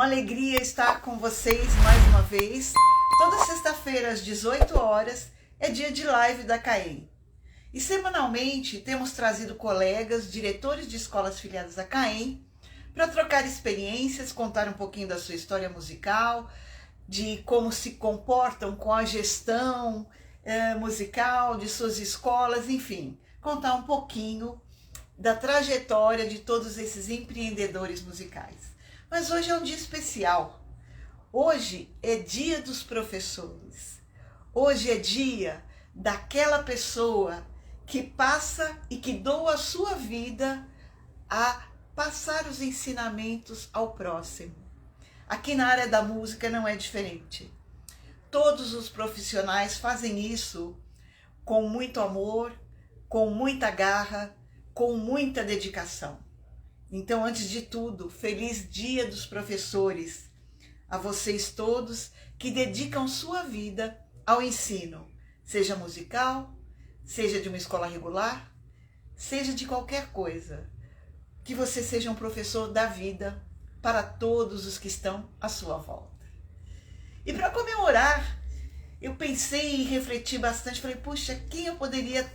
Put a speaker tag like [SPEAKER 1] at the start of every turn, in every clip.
[SPEAKER 1] Uma alegria estar com vocês mais uma vez. Toda sexta-feira às 18 horas é dia de live da CAEM. E semanalmente temos trazido colegas, diretores de escolas filiadas à CAEM, para trocar experiências, contar um pouquinho da sua história musical, de como se comportam com a gestão musical de suas escolas, enfim, contar um pouquinho da trajetória de todos esses empreendedores musicais. Mas hoje é um dia especial. Hoje é dia dos professores. Hoje é dia daquela pessoa que passa e que doa a sua vida a passar os ensinamentos ao próximo. Aqui na área da música não é diferente. Todos os profissionais fazem isso com muito amor, com muita garra, com muita dedicação. Então, antes de tudo, feliz Dia dos Professores a vocês todos que dedicam sua vida ao ensino, seja musical, seja de uma escola regular, seja de qualquer coisa. Que você seja um professor da vida para todos os que estão à sua volta. E para comemorar, eu pensei e refleti bastante, falei, puxa, quem eu poderia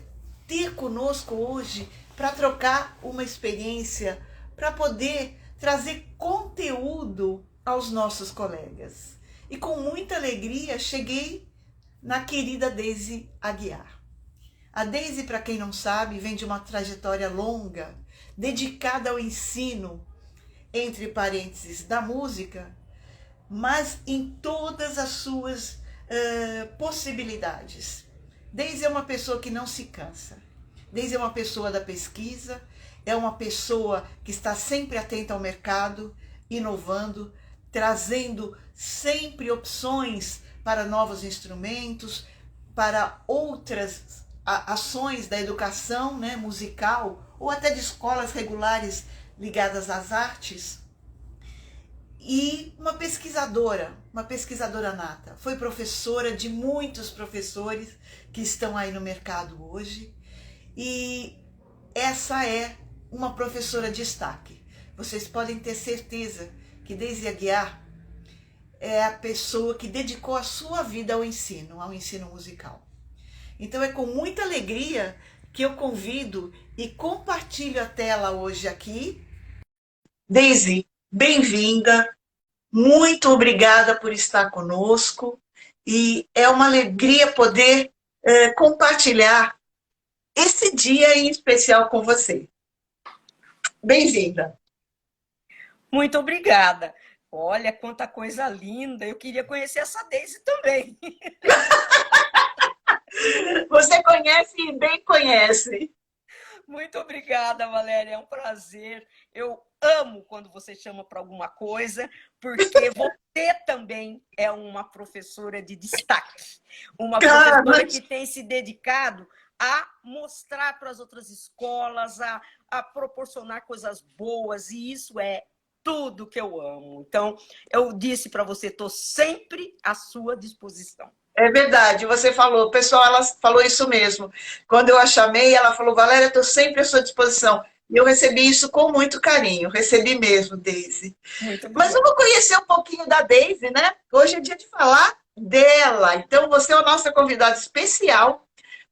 [SPEAKER 1] ter conosco hoje para trocar uma experiência, para poder trazer conteúdo aos nossos colegas. E com muita alegria cheguei na querida Deise Aguiar. A Deise, para quem não sabe, vem de uma trajetória longa, dedicada ao ensino, entre parênteses, da música, mas em todas as suas possibilidades. Deise é uma pessoa que não se cansa. Deise é uma pessoa da pesquisa, é uma pessoa que está sempre atenta ao mercado, inovando, trazendo sempre opções para novos instrumentos, para outras ações da educação, né, musical, ou até de escolas regulares ligadas às artes. E uma pesquisadora nata. Foi professora de muitos professores que estão aí no mercado hoje. E essa é uma professora de destaque. Vocês podem ter certeza que Deise Aguiar é a pessoa que dedicou a sua vida ao ensino musical. Então é com muita alegria que eu convido e compartilho a tela hoje aqui. Deise, bem-vinda. Muito obrigada por estar conosco e é uma alegria poder compartilhar esse dia em especial com você. Bem-vinda.
[SPEAKER 2] Muito obrigada. Olha quanta coisa linda. Eu queria conhecer essa Deise também.
[SPEAKER 1] Você conhece e bem conhece.
[SPEAKER 2] Muito obrigada, Valéria. É um prazer. Eu amo quando você chama para alguma coisa, porque você também é uma professora de destaque. Uma professora que tem se dedicado a mostrar para as outras escolas, a proporcionar coisas boas, e isso é tudo que eu amo. Então, eu disse para você, estou sempre à sua disposição.
[SPEAKER 1] É verdade, você falou, pessoal, ela falou isso mesmo. Quando eu a chamei, ela falou, Valéria, estou sempre à sua disposição. E eu recebi isso com muito carinho, recebi mesmo, Deise. Mas vamos conhecer um pouquinho da Deise, né? Hoje é dia de falar dela. Então, você é a nossa convidada especial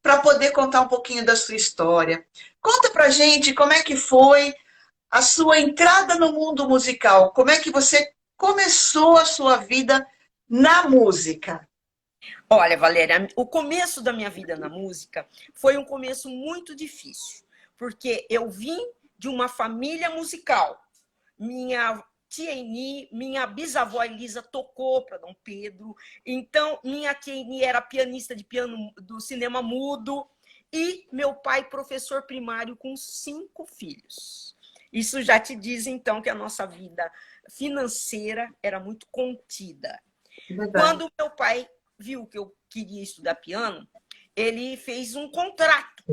[SPEAKER 1] para poder contar um pouquinho da sua história. Conta pra gente como é que foi a sua entrada no mundo musical. Como é que você começou a sua vida na música?
[SPEAKER 2] Olha, Valéria, o começo da minha vida na música foi um começo muito difícil, porque eu vim de uma família musical. Minha tia Eni, minha bisavó Elisa tocou para Dom Pedro, então minha tia Eni era pianista de piano do cinema mudo e meu pai professor primário com 5 filhos. Isso já te diz, então, que a nossa vida financeira era muito contida. Verdade. Quando meu pai viu que eu queria estudar piano, ele fez um contrato.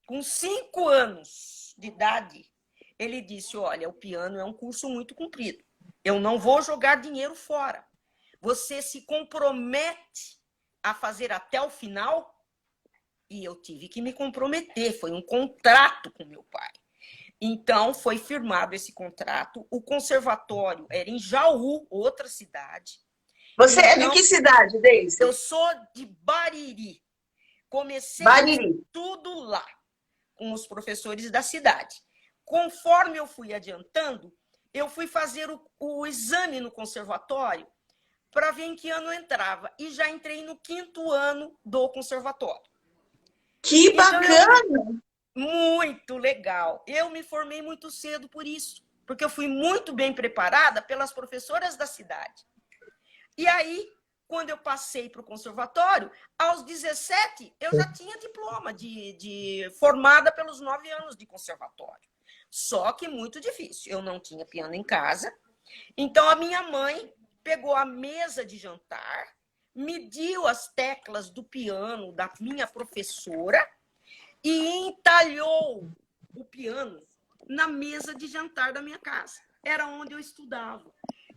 [SPEAKER 2] Com 5 anos de idade, ele disse, olha, o piano é um curso muito comprido. Eu não vou jogar dinheiro fora. Você se compromete a fazer até o final? E eu tive que me comprometer. Foi um contrato com meu pai. Então, foi firmado esse contrato. O conservatório era em Jaú, outra cidade.
[SPEAKER 3] Você é de
[SPEAKER 2] Então,
[SPEAKER 3] que cidade, Deise?
[SPEAKER 2] eu sou de Bariri. Comecei
[SPEAKER 3] Bariri.
[SPEAKER 2] tudo lá, com os professores da cidade. Conforme eu fui adiantando, eu fui fazer o exame no conservatório para ver em que ano eu entrava. E já entrei no 5º ano do conservatório.
[SPEAKER 3] Que
[SPEAKER 2] Então,
[SPEAKER 3] bacana!
[SPEAKER 2] muito legal. Eu me formei muito cedo por isso, porque eu fui muito bem preparada pelas professoras da cidade. E aí, quando eu passei para o conservatório, aos 17, eu já tinha diploma de formada pelos 9 anos de conservatório. Só que muito difícil. Eu não tinha piano em casa. Então, a minha mãe pegou a mesa de jantar, mediu as teclas do piano da minha professora e entalhou o piano na mesa de jantar da minha casa. Era onde eu estudava.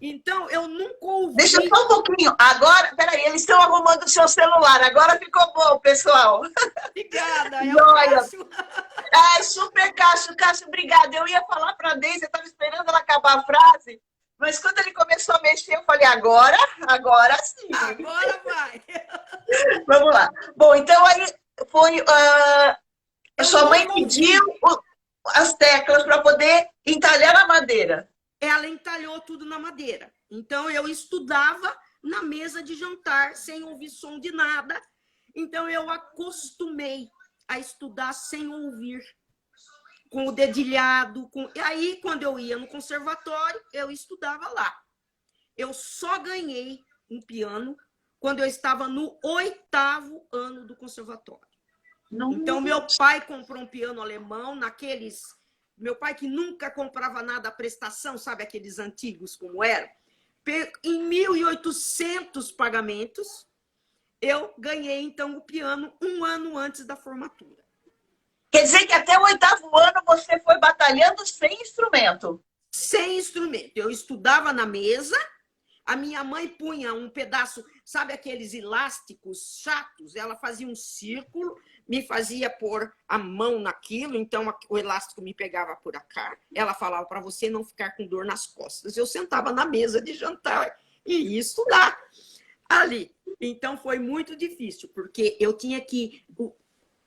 [SPEAKER 2] Então, eu nunca ouvi...
[SPEAKER 3] Deixa só um pouquinho. Agora, peraí, eles estão arrumando o seu celular. Agora ficou bom, pessoal.
[SPEAKER 2] Obrigada, é o
[SPEAKER 3] Olha,
[SPEAKER 2] Cássio.
[SPEAKER 3] super Cássio. Cássio, obrigada. Eu ia falar para a Deise, eu estava esperando ela acabar a frase, mas quando ele começou a mexer, eu falei, agora sim.
[SPEAKER 2] Agora vai.
[SPEAKER 3] Vamos lá. Bom, então aí foi... a sua mãe pediu as teclas para poder entalhar na madeira.
[SPEAKER 2] Ela entalhou tudo na madeira. Então, eu estudava na mesa de jantar, sem ouvir som de nada. Então, eu acostumei a estudar sem ouvir, com o dedilhado. E aí, quando eu ia no conservatório, eu estudava lá. Eu só ganhei um piano quando eu estava no 8º ano do conservatório. Então, meu pai comprou um piano alemão naqueles... Meu pai, que nunca comprava nada à prestação, sabe aqueles antigos como eram? Em 1.800 pagamentos, eu ganhei, então, o piano 1 ano antes da formatura.
[SPEAKER 3] Quer dizer que até o 8º ano você foi batalhando sem instrumento?
[SPEAKER 2] Sem instrumento. Eu estudava na mesa, a minha mãe punha um pedaço, sabe aqueles elásticos chatos? Ela fazia um círculo, me fazia pôr a mão naquilo, então o elástico me pegava por cá. Ela falava para você não ficar com dor nas costas. Eu sentava na mesa de jantar e ia estudar ali. Então foi muito difícil, porque eu tinha que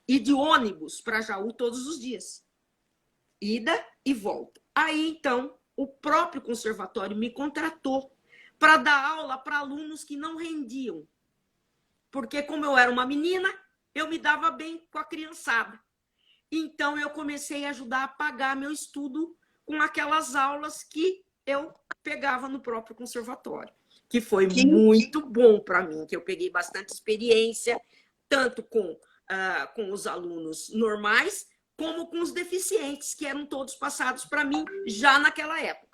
[SPEAKER 2] ir de ônibus para Jaú todos os dias. Ida e volta. Aí, então, o próprio conservatório me contratou para dar aula para alunos que não rendiam. Porque, como eu era uma menina, eu me dava bem com a criançada. Então, eu comecei a ajudar a pagar meu estudo com aquelas aulas que eu pegava no próprio conservatório. Que foi muito bom para mim, que eu peguei bastante experiência, tanto com os alunos normais, como com os deficientes, que eram todos passados para mim já naquela época.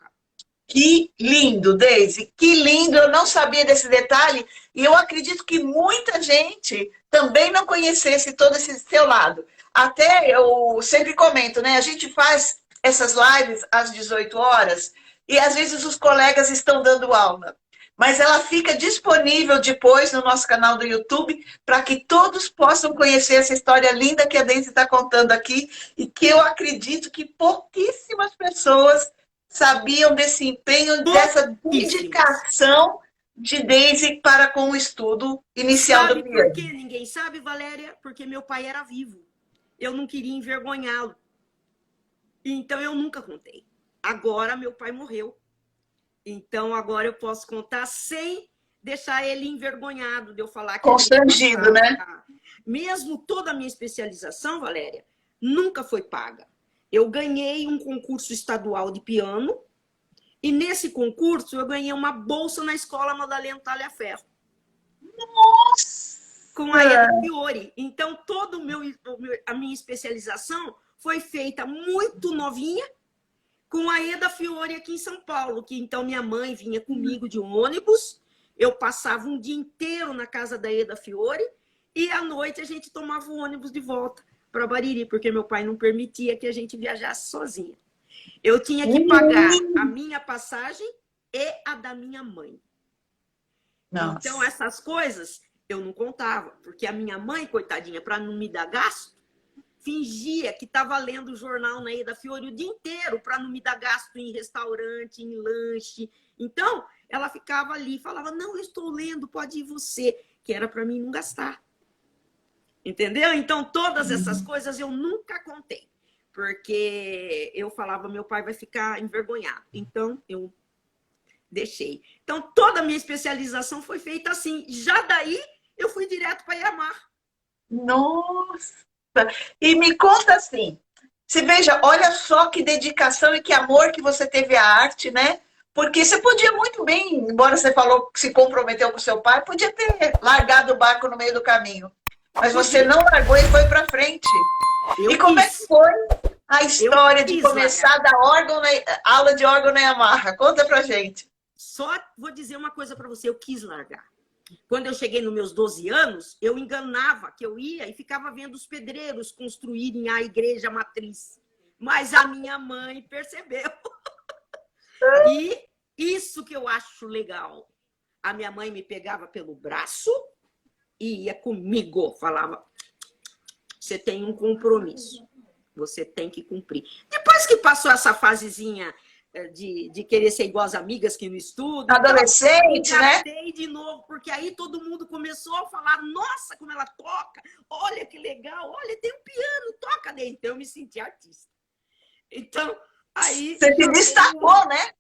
[SPEAKER 3] Que lindo, Deise, que lindo, eu não sabia desse detalhe e eu acredito que muita gente também não conhecesse todo esse seu lado. Até eu sempre comento, né? A gente faz essas lives às 18 horas e às vezes os colegas estão dando aula, mas ela fica disponível depois no nosso canal do YouTube para que todos possam conhecer essa história linda que a Deise está contando aqui e que eu acredito que pouquíssimas pessoas sabiam desse empenho, dessa dedicação de Deise para com o estudo inicial do piano.
[SPEAKER 2] Sabe por que ninguém sabe, Valéria? Porque meu pai era vivo. Eu não queria envergonhá-lo. Então, eu nunca contei. Agora, meu pai morreu. Então, agora eu posso contar sem deixar ele envergonhado de eu falar que...
[SPEAKER 3] Constrangido, né?
[SPEAKER 2] Mesmo toda a minha especialização, Valéria, nunca foi paga. Eu ganhei um concurso estadual de piano e nesse concurso eu ganhei uma bolsa na Escola Madalena Talhaferro.
[SPEAKER 3] Nossa!
[SPEAKER 2] Com a Eda Fiore. Então, toda a minha especialização foi feita muito novinha com a Eda Fiore aqui em São Paulo, que então minha mãe vinha comigo de ônibus, eu passava um dia inteiro na casa da Eda Fiore e à noite a gente tomava o ônibus de volta para Bariri, porque meu pai não permitia que a gente viajasse sozinha. Eu tinha que pagar a minha passagem e a da minha mãe. Nossa. Então, essas coisas eu não contava, porque a minha mãe, coitadinha, para não me dar gasto, fingia que estava lendo o jornal na Eda Fiore o dia inteiro para não me dar gasto em restaurante, em lanche. Então, ela ficava ali, falava, não, eu estou lendo, pode ir você, que era para mim não gastar. Entendeu? Então, todas essas coisas eu nunca contei, porque eu falava, meu pai vai ficar envergonhado. Então, eu deixei. Então, toda a minha especialização foi feita assim. Já daí, eu fui direto para Yamaha.
[SPEAKER 3] Nossa! E me conta assim, se veja, olha só que dedicação e que amor que você teve à arte, né? Porque você podia muito bem, embora você falou que se comprometeu com seu pai, podia ter largado o barco no meio do caminho. Mas você não largou e foi para frente. E como é que foi a história de começar a dar aula de órgão na Yamaha? Conta pra gente.
[SPEAKER 2] Só vou dizer uma coisa para você, eu quis largar. Quando eu cheguei nos meus 12 anos, eu enganava que eu ia e ficava vendo os pedreiros construírem a igreja matriz. Mas a minha mãe percebeu. E isso que eu acho legal. A minha mãe me pegava pelo braço e ia comigo. Falava, você tem um compromisso. Você tem que cumprir. Depois que passou essa fasezinha de querer ser igual às amigas que não estudam.
[SPEAKER 3] Adolescente, né?
[SPEAKER 2] De novo, porque aí todo mundo começou a falar, nossa, como ela toca, olha que legal, olha, tem um piano, toca dentro. Então eu me senti artista. Então, aí...
[SPEAKER 3] Você se destacou, né?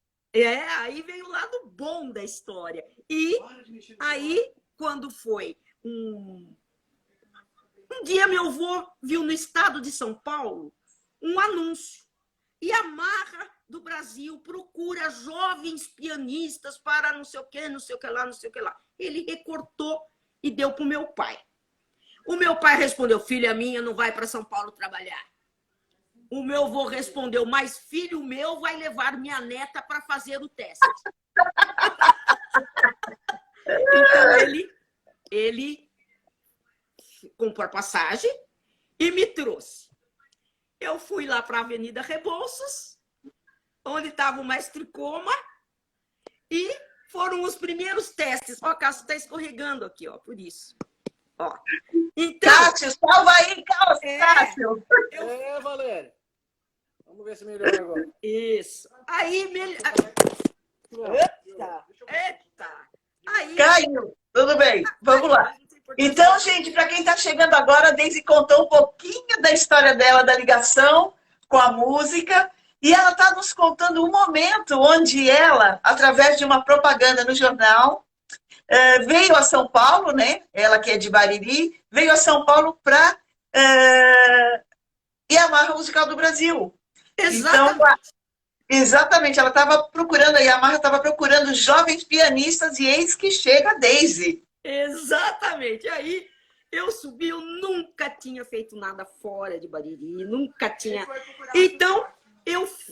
[SPEAKER 2] Aí veio o lado bom da história. E aí, quando foi um dia, meu avô viu no estado de São Paulo um anúncio. Yamaha do Brasil procura jovens pianistas para não sei o que, não sei o que lá, não sei o que lá. Ele recortou e deu para o meu pai. O meu pai respondeu, filha minha não vai para São Paulo trabalhar. O meu avô respondeu, mas filho meu vai levar minha neta para fazer o teste. Então, ele comprou a passagem e me trouxe. Eu fui lá para a Avenida Rebouças, onde estava o mestre Coma, e foram os primeiros testes. Ó, Cássio está escorregando aqui, ó, por isso. Ó. Então,
[SPEAKER 3] Cássio, salva aí, Cássio.
[SPEAKER 4] Valéria. Vamos ver se melhora agora.
[SPEAKER 2] Isso. Aí, Eita! Aí...
[SPEAKER 3] Caiu. Tudo bem, vamos lá. Então, gente, para quem está chegando agora, a Deise contou um pouquinho da história dela, da ligação com a música, e ela está nos contando um momento onde ela, através de uma propaganda no jornal, veio a São Paulo, né? Ela que é de Bariri, veio a São Paulo para Yamaha Musical do Brasil.
[SPEAKER 2] Exatamente.
[SPEAKER 3] Então, exatamente, ela estava procurando, a Yamaha estava procurando jovens pianistas e eis que chega a Deise.
[SPEAKER 2] Exatamente. Aí eu subi, eu nunca tinha feito nada fora de Bariri, nunca tinha. Então,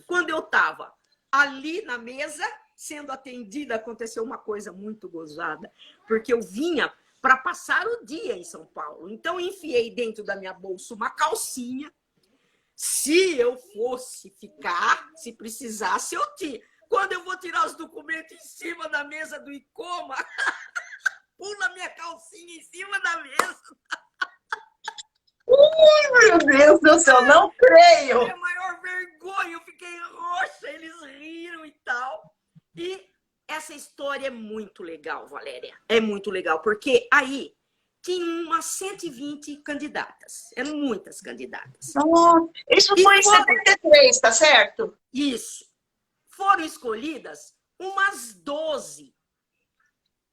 [SPEAKER 2] quando eu estava ali na mesa, sendo atendida, aconteceu uma coisa muito gozada, porque eu vinha para passar o dia em São Paulo. Então, enfiei dentro da minha bolsa uma calcinha. Se eu fosse ficar, se precisasse, eu tinha. Quando eu vou tirar os documentos em cima da mesa do ICOMA, pula minha calcinha em cima da mesa.
[SPEAKER 3] Meu Deus do céu, não creio!
[SPEAKER 2] É a maior vergonha, eu fiquei roxa, eles riram e tal. E essa história é muito legal, Valéria. É muito legal, porque aí tinha umas 120 candidatas. Eram muitas candidatas.
[SPEAKER 3] Oh, isso foi em 73, tá certo?
[SPEAKER 2] Isso. Foram escolhidas umas 12.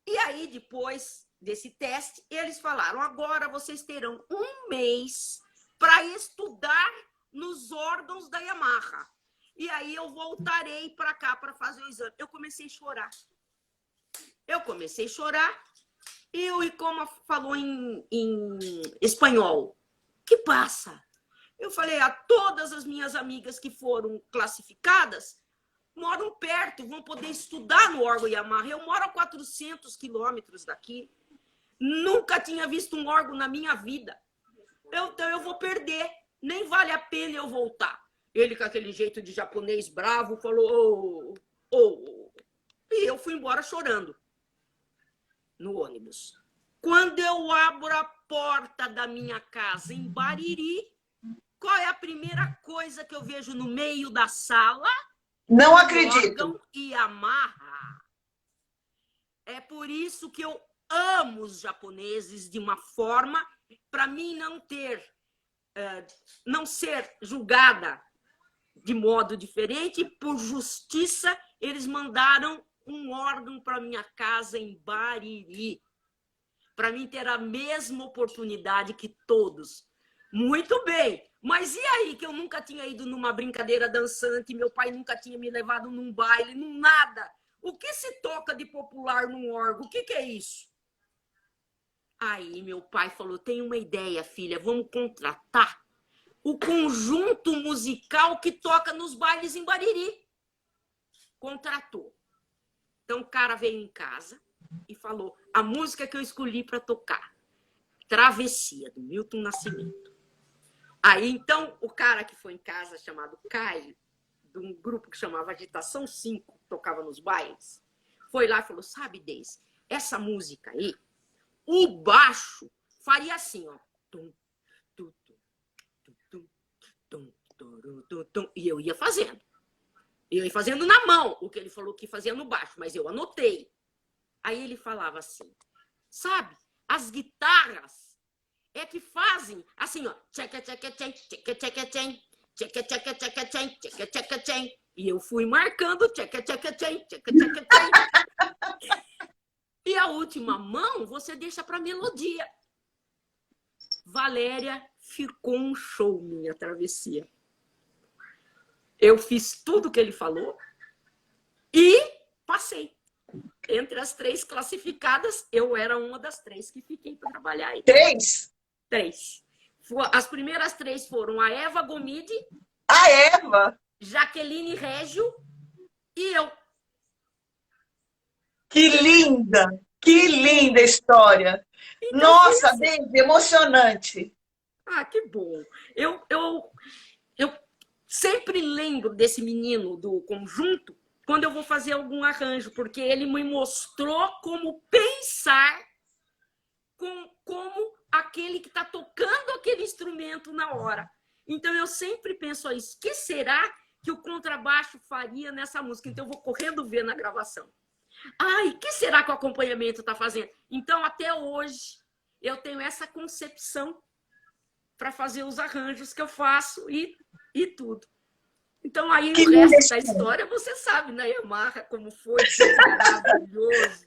[SPEAKER 2] E aí, depois desse teste, eles falaram, agora vocês terão um mês para estudar nos órgãos da Yamaha. E aí eu voltarei para cá para fazer o exame. Eu comecei a chorar. E o ICOMA falou em espanhol. Que passa? Eu falei, todas as minhas amigas que foram classificadas moram perto, vão poder estudar no órgão Yamaha. Eu moro a 400 quilômetros daqui. Nunca tinha visto um órgão na minha vida. Então eu vou perder. Nem vale a pena eu voltar. Ele, com aquele jeito de japonês bravo, falou... E eu fui embora chorando. No ônibus. Quando eu abro a porta da minha casa em Bariri, qual é a primeira coisa que eu vejo no meio da sala?
[SPEAKER 3] Não acredito.
[SPEAKER 2] Órgão e Yamaha. É por isso que eu amo os japoneses de uma forma para mim não ser julgada de modo diferente. Por justiça, eles mandaram um órgão para minha casa em Bariri, para mim ter a mesma oportunidade que todos. Muito bem, mas e aí que eu nunca tinha ido numa brincadeira dançante, meu pai nunca tinha me levado num baile, num nada. O que se toca de popular num órgão? O que é isso? Aí meu pai falou, tem uma ideia, filha, vamos contratar o conjunto musical que toca nos bailes em Bariri. Contratou. Então o cara veio em casa e falou a música que eu escolhi para tocar, Travessia, do Milton Nascimento. Aí então o cara que foi em casa, chamado Caio, de um grupo que chamava Agitação 5, que tocava nos bailes, foi lá e falou, sabe, Deise, essa música aí, o baixo faria assim, ó. Tum, tum, tum, tum, tum, tum, tum, tum, e eu ia fazendo. Eu ia fazendo na mão o que ele falou que fazia no baixo, mas eu anotei. Aí ele falava assim, sabe, as guitarras é que fazem assim, ó. Tcheca, tcheca, tchen, tcheca, tcheca, tchen, tcheca, tcheca, tcheca, tchen, tcheca, tcheca, tchen. E eu fui marcando tcheca, tcheca, tchen, tcheca, tcheca, tchen. E a última mão você deixa para melodia. Valéria, ficou um show minha Travessia. Eu fiz tudo que ele falou e passei. Entre as 3 classificadas, eu era uma das 3 que fiquei para trabalhar aí.
[SPEAKER 3] 3?
[SPEAKER 2] 3. As primeiras 3 foram a Eva Gomide,
[SPEAKER 3] A Eva?
[SPEAKER 2] Jaqueline Régio e eu.
[SPEAKER 3] Que linda história.
[SPEAKER 2] Então,
[SPEAKER 3] Nossa, Deise, emocionante.
[SPEAKER 2] Ah, que bom. Eu sempre lembro desse menino do conjunto quando eu vou fazer algum arranjo, porque ele me mostrou como pensar como aquele que está tocando aquele instrumento na hora. Então, eu sempre penso isso. O que será que o contrabaixo faria nessa música? Então, eu vou correndo ver na gravação. Ai, o que será que o acompanhamento está fazendo? Então, até hoje, eu tenho essa concepção para fazer os arranjos que eu faço e tudo. Então, aí o resto da história, você sabe, na Yamaha, como foi, maravilhoso.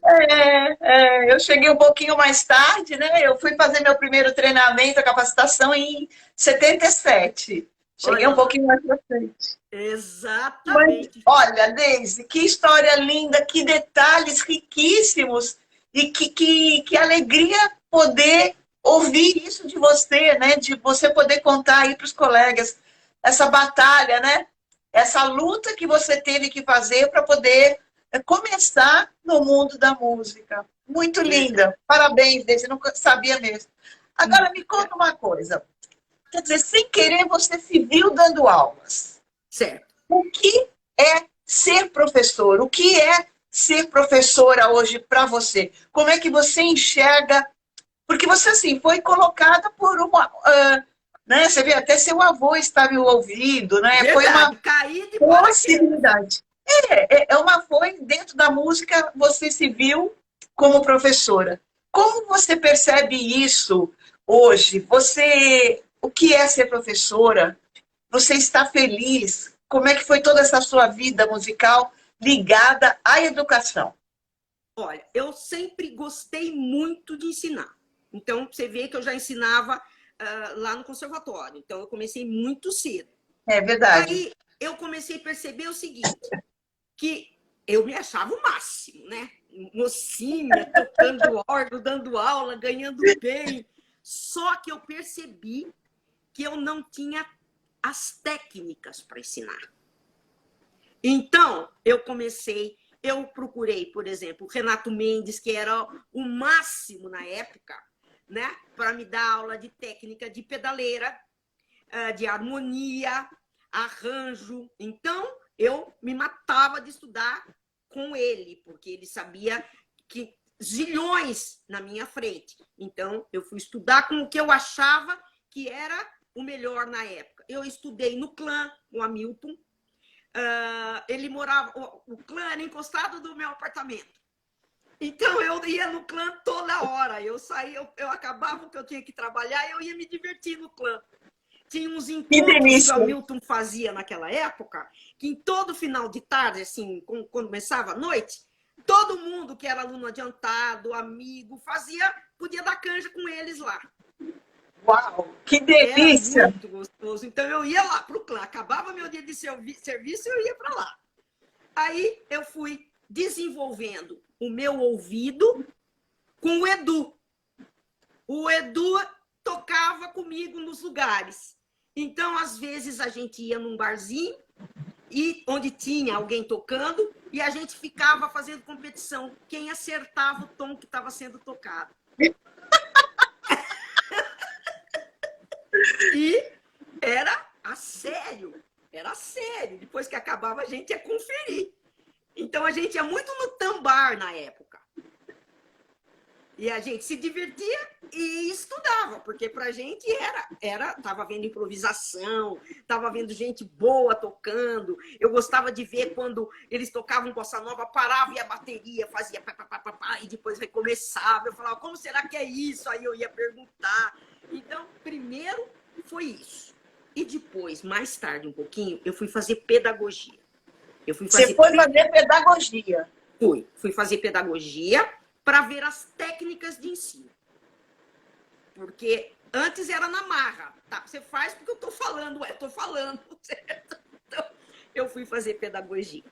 [SPEAKER 3] Eu cheguei um pouquinho mais tarde, né? Eu fui fazer meu primeiro treinamento, a capacitação, em 77. Cheguei um pouquinho mais pra frente.
[SPEAKER 2] Exatamente.
[SPEAKER 3] Mas, olha, Deise, que história linda, que detalhes riquíssimos e que alegria poder ouvir isso de você, né? De você poder contar aí para os colegas essa batalha, né? Essa luta que você teve que fazer para poder começar no mundo da música. Muito linda. Parabéns, Deise, não sabia mesmo. Agora, me conta uma coisa. Quer dizer, sem querer, você se viu dando aulas.
[SPEAKER 2] Certo.
[SPEAKER 3] O que é ser professor? O que é ser professora hoje para você? Como é que você enxerga? Porque você, assim, foi colocada por uma... né? Você vê, até seu avô está me ouvindo, né?
[SPEAKER 2] Verdade,
[SPEAKER 3] foi uma
[SPEAKER 2] caí de
[SPEAKER 3] possibilidade. Foi dentro da música, você se viu como professora. Como você percebe isso hoje? O que é ser professora? Você está feliz? Como é que foi toda essa sua vida musical ligada à educação?
[SPEAKER 2] Olha, eu sempre gostei muito de ensinar. Então, você vê que eu já ensinava lá no conservatório. Então, eu comecei muito cedo.
[SPEAKER 3] É verdade.
[SPEAKER 2] Aí, eu comecei a perceber o seguinte, que eu me achava o máximo, né? Mocinha, tocando órgão, dando aula, ganhando bem. Só que eu percebi que eu não tinha as técnicas para ensinar. Então, eu procurei, por exemplo, o Renato Mendes, que era o máximo na época, né, para me dar aula de técnica de pedaleira, de harmonia, arranjo. Então, eu me matava de estudar com ele, porque ele sabia que zilhões na minha frente. Então, eu fui estudar com o que eu achava que era o melhor na época. eu estudei no clã, o Hamilton. Ele morava, o clã era encostado do meu apartamento. Então eu ia no clã toda hora. Eu saía, eu acabava o que eu tinha que trabalhar e eu ia me divertir no clã. Tinha uns encontros que o Hamilton fazia naquela época, que em todo final de tarde, assim, quando começava a noite, todo mundo que era aluno adiantado, amigo, podia dar canja com eles lá.
[SPEAKER 3] Uau, que delícia!
[SPEAKER 2] Era muito gostoso. Então eu ia lá pro clã, acabava meu dia de serviço e eu ia para lá. Aí eu fui desenvolvendo o meu ouvido com o Edu. O Edu tocava comigo nos lugares. Então, às vezes, a gente ia num barzinho onde tinha alguém tocando e a gente ficava fazendo competição. Quem acertava o tom que estava sendo tocado. E era a sério. Era sério. Depois que acabava, a gente ia conferir. Então, a gente ia muito no tambar na época. E a gente se divertia e estudava, porque pra gente tava vendo improvisação, tava vendo gente boa tocando. Eu gostava de ver quando eles tocavam bossa nova, parava e a bateria fazia pá, pá, pá, pá, pá, e depois recomeçava. Eu falava, como será que é isso? Aí eu ia perguntar. Então, primeiro foi isso. E depois, mais tarde um pouquinho, eu fui fazer pedagogia.
[SPEAKER 3] Você foi fazer pedagogia?
[SPEAKER 2] Fui fazer pedagogia para ver as técnicas de ensino. Porque antes era na marra. Tá, você faz porque eu estou falando. Estou falando, certo? Então, eu fui fazer pedagogia.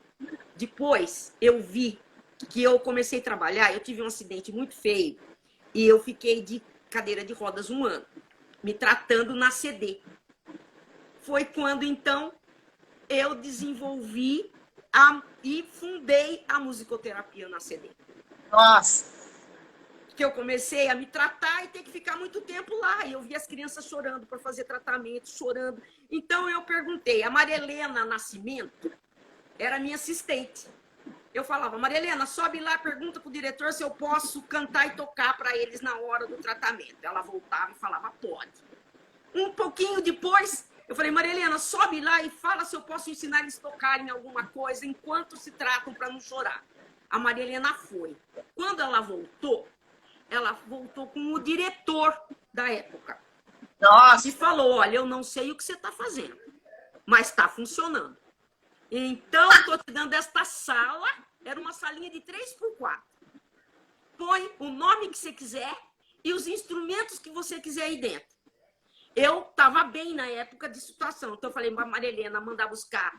[SPEAKER 2] Depois, eu vi que eu comecei a trabalhar, eu tive um acidente muito feio e eu fiquei de cadeira de rodas 1 ano, me tratando na CD. Foi quando, então, eu desenvolvi e fundei a musicoterapia na CD.
[SPEAKER 3] Nossa!
[SPEAKER 2] Que eu comecei a me tratar e ter que ficar muito tempo lá. E eu vi as crianças chorando para fazer tratamento, chorando. Então eu perguntei, a Maria Helena Nascimento era minha assistente. Eu falava, Maria Helena, sobe lá, pergunta para o diretor se eu posso cantar e tocar para eles na hora do tratamento. Ela voltava e falava, pode. Um pouquinho depois, eu falei, Maria Helena, sobe lá e fala se eu posso ensinar eles a tocarem alguma coisa enquanto se tratam para não chorar. A Maria Helena foi. Quando ela voltou com o diretor da época.
[SPEAKER 3] Nossa!
[SPEAKER 2] E falou, olha, eu não sei o que você está fazendo, mas está funcionando. Então, estou te dando esta sala, era uma salinha de 3x4. Põe o nome que você quiser e os instrumentos que você quiser aí dentro. Eu estava bem na época de situação, então eu falei para a Maria Helena mandar buscar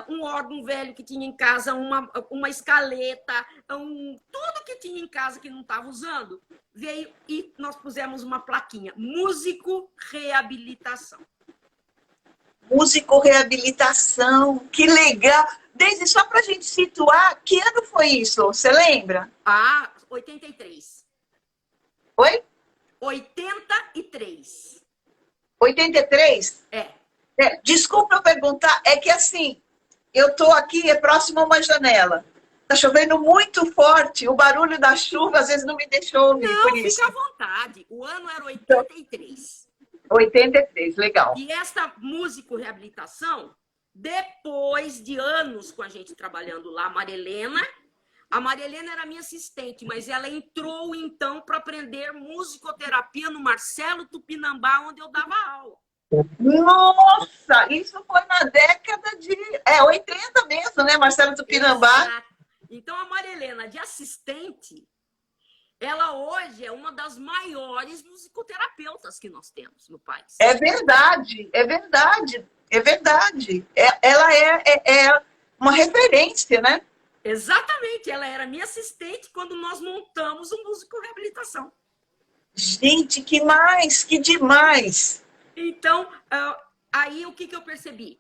[SPEAKER 2] um órgão velho que tinha em casa, uma escaleta, tudo que tinha em casa que não estava usando, veio e nós pusemos uma plaquinha, músico reabilitação.
[SPEAKER 3] Músico reabilitação, que legal! Desde só para a gente situar, que ano foi isso? Você lembra?
[SPEAKER 2] 83.
[SPEAKER 3] Oi?
[SPEAKER 2] 83.
[SPEAKER 3] 83? Desculpa eu perguntar, é que assim, eu estou aqui, é próximo a uma janela. Está chovendo muito forte, o barulho da chuva às vezes não me deixou ouvir, por isso.
[SPEAKER 2] Fica à vontade, o ano era 83.
[SPEAKER 3] 83, legal.
[SPEAKER 2] E esta músico-reabilitação, depois de anos com a gente trabalhando lá, a Maria Helena era minha assistente, mas ela entrou então para aprender musicoterapia no Marcelo Tupinambá, onde eu dava aula.
[SPEAKER 3] Nossa, isso foi na década de 80 mesmo, né, Marcelo Tupinambá?
[SPEAKER 2] Exato. Então a Maria Helena, de assistente, ela hoje é uma das maiores musicoterapeutas que nós temos no país.
[SPEAKER 3] É verdade, é verdade, é verdade. Ela é uma referência, né?
[SPEAKER 2] Exatamente, ela era minha assistente quando nós montamos o Músico Reabilitação.
[SPEAKER 3] Gente, que demais!
[SPEAKER 2] Então, aí o que eu percebi?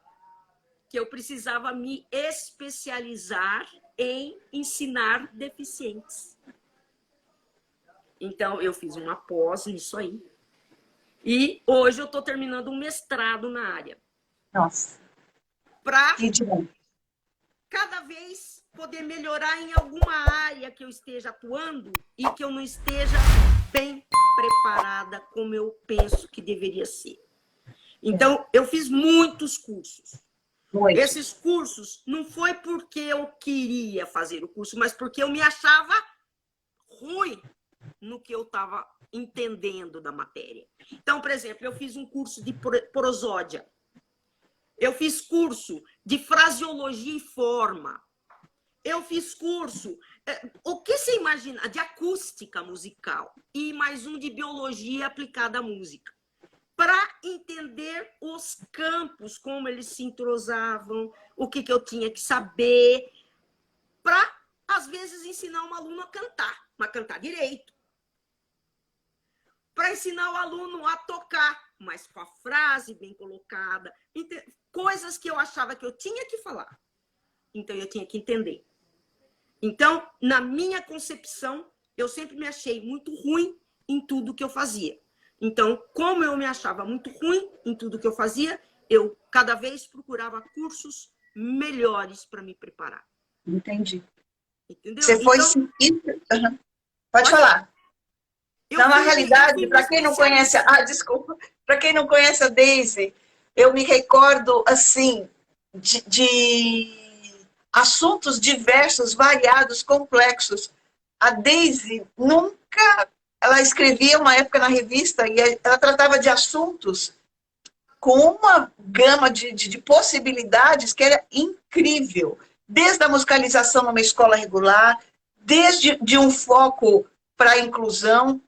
[SPEAKER 2] Que eu precisava me especializar em ensinar deficientes. Então, eu fiz uma pós nisso aí. E hoje eu estou terminando um mestrado na área.
[SPEAKER 3] Nossa!
[SPEAKER 2] Para
[SPEAKER 3] que demais!
[SPEAKER 2] Cada vez poder melhorar em alguma área que eu esteja atuando e que eu não esteja bem preparada como eu penso que deveria ser. Então, eu fiz muitos cursos.
[SPEAKER 3] Muito.
[SPEAKER 2] Esses cursos não foi porque eu queria fazer o curso, mas porque eu me achava ruim no que eu estava entendendo da matéria. Então, por exemplo, eu fiz um curso de prosódia. Eu fiz curso de fraseologia e forma. Eu fiz curso, o que você imagina, de acústica musical e mais um de biologia aplicada à música, para entender os campos, como eles se entrosavam, o que eu tinha que saber, para, às vezes, ensinar um aluno a cantar, mas cantar direito. Para ensinar o aluno a tocar, mas com a frase bem colocada, coisas que eu achava que eu tinha que falar. Então, eu tinha que entender. Então, na minha concepção, eu sempre me achei muito ruim em tudo que eu fazia. Então, como eu me achava muito ruim em tudo que eu fazia, eu cada vez procurava cursos melhores para me preparar.
[SPEAKER 3] Entendi.
[SPEAKER 2] Entendeu?
[SPEAKER 3] Você foi... Uhum. Pode falar. Então, na realidade, para quem não conhece... desculpa. Para quem não conhece a Deise, eu me recordo, assim, de assuntos diversos, variados, complexos. A Deise nunca... Ela escrevia uma época na revista e ela tratava de assuntos com uma gama de possibilidades que era incrível. Desde a musicalização numa escola regular, desde de um foco para a inclusão,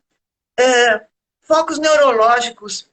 [SPEAKER 3] focos neurológicos,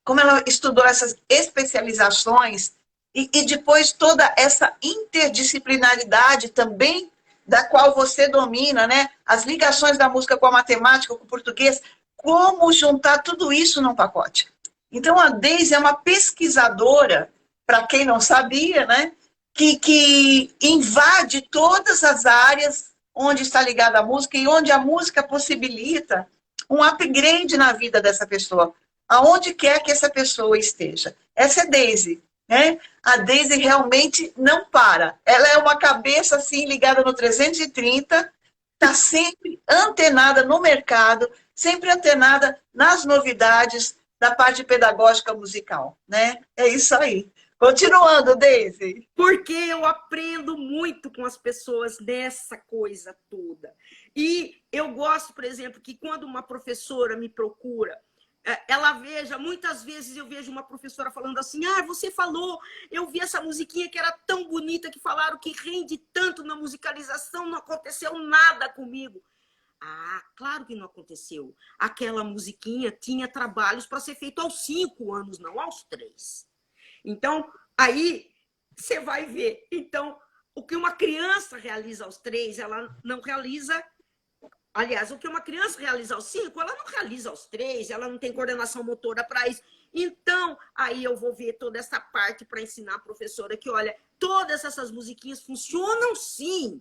[SPEAKER 3] como ela estudou essas especializações e depois toda essa interdisciplinaridade também, da qual você domina, né? As ligações da música com a matemática, com o português, como juntar tudo isso num pacote. Então, a Deise é uma pesquisadora, para quem não sabia, né? Que invade todas as áreas onde está ligada a música e onde a música possibilita um upgrade na vida dessa pessoa, aonde quer que essa pessoa esteja. Essa é Deise, né? A Deise realmente não para. Ela é uma cabeça assim ligada no 330, está sempre antenada no mercado, sempre antenada nas novidades da parte pedagógica musical, né? É isso aí. Continuando, Deise.
[SPEAKER 2] Porque eu aprendo muito com as pessoas nessa coisa toda. E eu gosto, por exemplo, que quando uma professora me procura, ela veja, muitas vezes eu vejo uma professora falando assim, você falou, eu vi essa musiquinha que era tão bonita, que falaram que rende tanto na musicalização, não aconteceu nada comigo. Claro que não aconteceu. Aquela musiquinha tinha trabalhos para ser feito aos 5 anos, não aos 3. Então, aí você vai ver. Então, o que uma criança realiza aos 3, ela não realiza... Aliás, o que uma criança realiza aos 5, ela não realiza aos 3, ela não tem coordenação motora para isso. Então, aí eu vou ver toda essa parte para ensinar a professora que, olha, todas essas musiquinhas funcionam sim,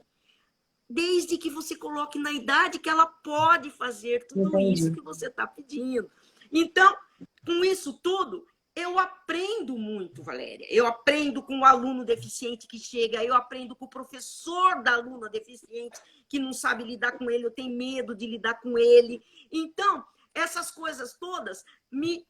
[SPEAKER 2] desde que você coloque na idade que ela pode fazer tudo isso que você está pedindo. Então, com isso tudo, eu aprendo muito, Valéria. Eu aprendo com o aluno deficiente que chega, eu aprendo com o professor da aluna deficiente que não sabe lidar com ele, eu tenho medo de lidar com ele. Então, essas coisas todas me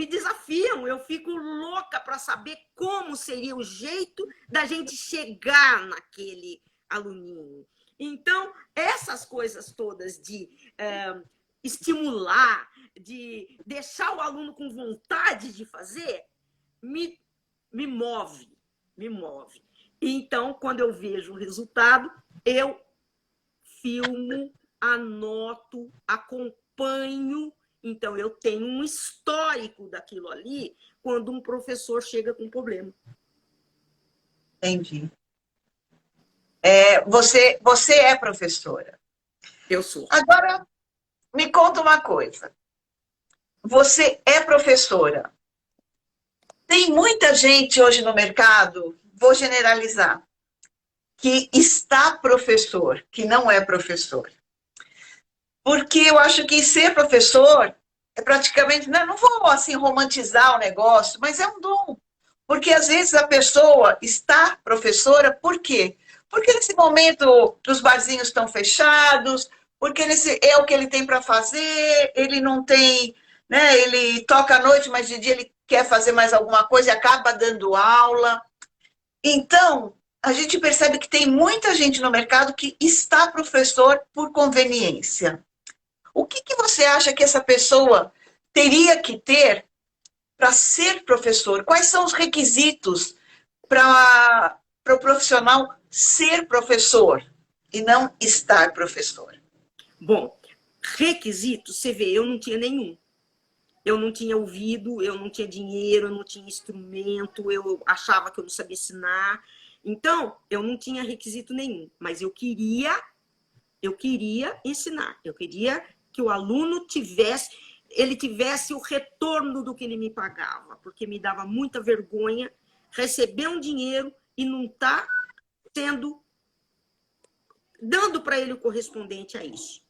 [SPEAKER 2] desafiam. Eu fico louca para saber como seria o jeito da gente chegar naquele aluninho. Então, essas coisas todas de estimular, de deixar o aluno com vontade de fazer, me move. Então, quando eu vejo o resultado, eu filmo, anoto, acompanho. Então, eu tenho um histórico daquilo ali quando um professor chega com um problema.
[SPEAKER 3] Entendi. Você é professora.
[SPEAKER 2] Eu sou.
[SPEAKER 3] Agora, me conta uma coisa. Você é professora. Tem muita gente hoje no mercado, vou generalizar, que está professor, que não é professor. Porque eu acho que ser professor é praticamente... Não vou assim romantizar o negócio, mas é um dom. Porque às vezes a pessoa está professora, por quê? Porque nesse momento os barzinhos estão fechados, porque é o que ele tem para fazer, ele não tem né? Ele toca à noite, mas de dia ele quer fazer mais alguma coisa e acaba dando aula. Então, a gente percebe que tem muita gente no mercado que está professor por conveniência. O que você acha que essa pessoa teria que ter para ser professor? Quais são os requisitos para o profissional ser professor e não estar professor?
[SPEAKER 2] Bom, requisitos, você vê, eu não tinha nenhum. Eu não tinha ouvido, eu não tinha dinheiro, eu não tinha instrumento, eu achava que eu não sabia ensinar. Então, eu não tinha requisito nenhum, mas eu queria ensinar. Eu queria que o aluno tivesse o retorno do que ele me pagava, porque me dava muita vergonha receber um dinheiro e não estar dando para ele o correspondente a isso.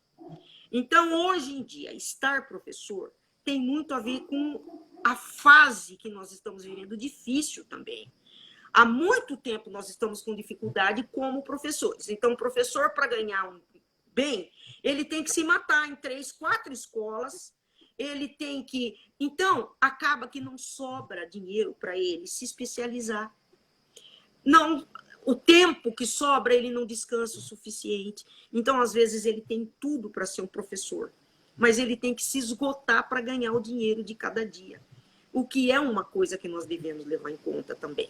[SPEAKER 2] Então, hoje em dia, estar professor tem muito a ver com a fase que nós estamos vivendo, difícil também. Há muito tempo nós estamos com dificuldade como professores. Então, o professor, para ganhar bem, ele tem que se matar em 3, 4 escolas, ele tem que... Então, acaba que não sobra dinheiro para ele se especializar. Não, o tempo que sobra, ele não descansa o suficiente. Então, às vezes, ele tem tudo para ser um professor, mas ele tem que se esgotar para ganhar o dinheiro de cada dia. O que é uma coisa que nós devemos levar em conta também.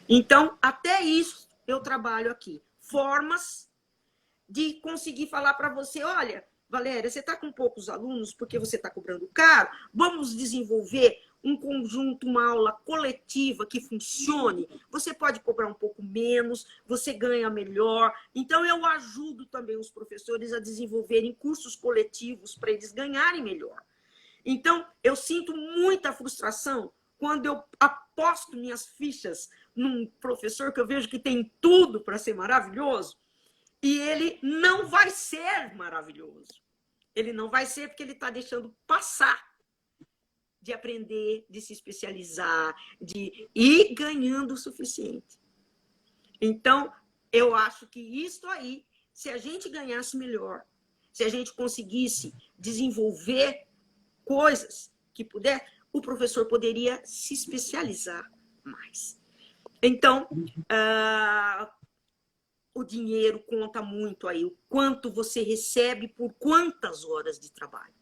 [SPEAKER 2] Então, até isso eu trabalho aqui. Formas de conseguir falar para você, olha, Valéria, você está com poucos alunos porque você está cobrando caro, vamos desenvolver um conjunto, uma aula coletiva que funcione. Você pode cobrar um pouco menos, você ganha melhor. Então, eu ajudo também os professores a desenvolverem cursos coletivos para eles ganharem melhor. Então, eu sinto muita frustração quando eu aposto minhas fichas num professor que eu vejo que tem tudo para ser maravilhoso e ele não vai ser maravilhoso. Ele não vai ser porque ele está deixando passar de aprender, de se especializar, de ir ganhando o suficiente. Então, eu acho que isso aí, se a gente ganhasse melhor, se a gente conseguisse desenvolver coisas que puder, o professor poderia se especializar mais. Então, o dinheiro conta muito aí, o quanto você recebe por quantas horas de trabalho.